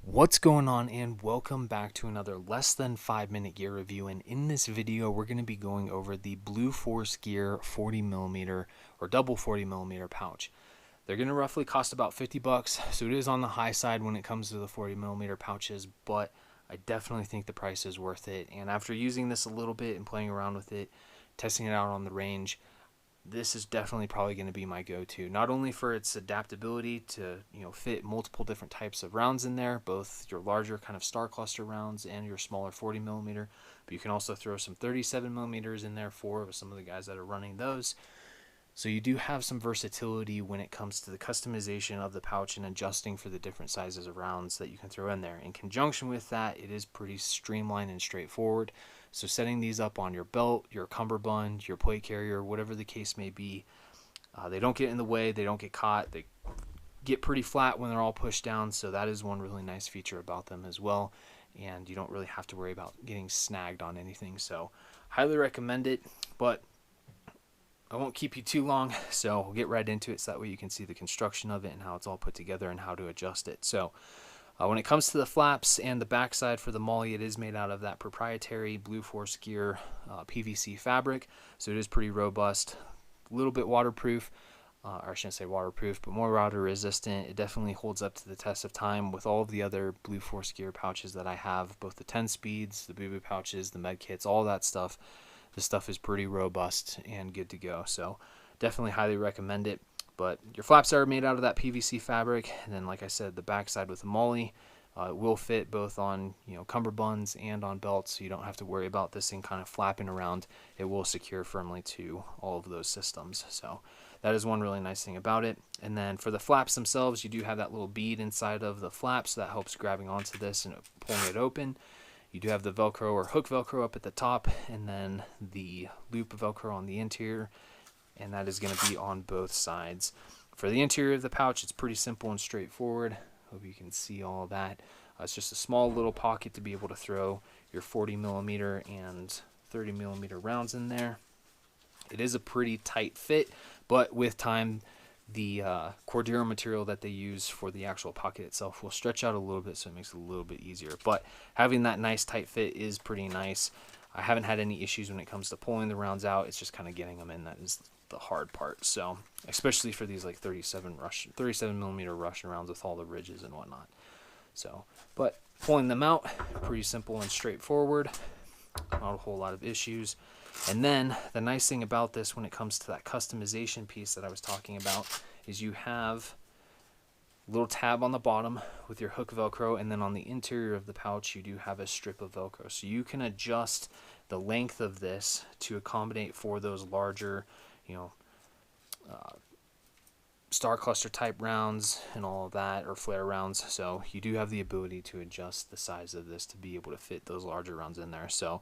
What's going on, and welcome back to another less than 5 minute gear review. And in this video we're going to be going over the Blue Force Gear 40mm or double 40mm pouch. They're going to roughly cost about 50 bucks, so it is on the high side when it comes to the 40mm pouches, but I definitely think the price is worth it. And after using this a little bit and playing around with it, testing it out on the range, this is definitely probably going to be my go-to, not only for its adaptability to fit multiple different types of rounds in there, both your larger kind of star cluster rounds and your smaller 40mm, but you can also throw some 37mm in there for some of the guys that are running those. So you do have some versatility when it comes to the customization of the pouch and adjusting for the different sizes of rounds that you can throw in there. In conjunction with that, it is pretty streamlined and straightforward. So setting these up on your belt, your cummerbund, your plate carrier, whatever the case may be, they don't get in the way, they don't get caught, they get pretty flat when they're all pushed down. So that is one really nice feature about them as well. And you don't really have to worry about getting snagged on anything. So highly recommend it, but I won't keep you too long, so we'll get right into it so that way you can see the construction of it and how it's all put together and how to adjust it. So when it comes to the flaps and the backside for the MOLLE, it is made out of that proprietary Blue Force Gear PVC fabric, so it is pretty robust, a little bit waterproof, or I shouldn't say waterproof, but more water resistant. It definitely holds up to the test of time with all of the other Blue Force Gear pouches that I have, both the 10 speeds, the Boo pouches, the med kits, all that stuff. This stuff is pretty robust and good to go, so definitely highly recommend it. But your flaps are made out of that PVC fabric, and then like I said, the backside with the MOLLE it will fit both on cummerbunds and on belts, so you don't have to worry about this thing kind of flapping around. It will secure firmly to all of those systems, so that is one really nice thing about it. And then for the flaps themselves, you do have that little bead inside of the flaps that helps grabbing onto this and pulling it open. You do have the Velcro or hook Velcro up at the top, and then the loop Velcro on the interior, and that is going to be on both sides. For the interior of the pouch, it's pretty simple and straightforward. Hope you can see all of that. It's just a small little pocket to be able to throw your 40mm and 30mm rounds in there. It is a pretty tight fit, but with time, the Cordura material that they use for the actual pocket itself will stretch out a little bit, so it makes it a little bit easier. But having that nice tight fit is pretty nice. I haven't had any issues when it comes to pulling the rounds out. It's just kind of getting them in that is the hard part. So especially for these like 37mm Russian rounds with all the ridges and whatnot. So, but pulling them out, pretty simple and straightforward. Not a whole lot of issues. And then the nice thing about this when it comes to that customization piece that I was talking about is you have a little tab on the bottom with your hook Velcro, and then on the interior of the pouch you do have a strip of Velcro. So you can adjust the length of this to accommodate for those larger, star cluster type rounds and all of that, or flare rounds. So you do have the ability to adjust the size of this to be able to fit those larger rounds in there. So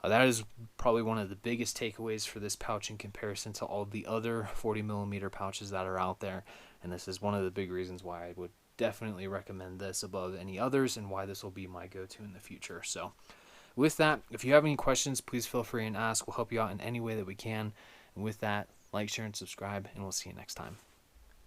that is probably one of the biggest takeaways for this pouch in comparison to all the other 40mm pouches that are out there. And this is one of the big reasons why I would definitely recommend this above any others, and why this will be my go-to in the future. So with that, if you have any questions, please feel free and ask. We'll help you out in any way that we can. And with that, like, share, and subscribe, and we'll see you next time.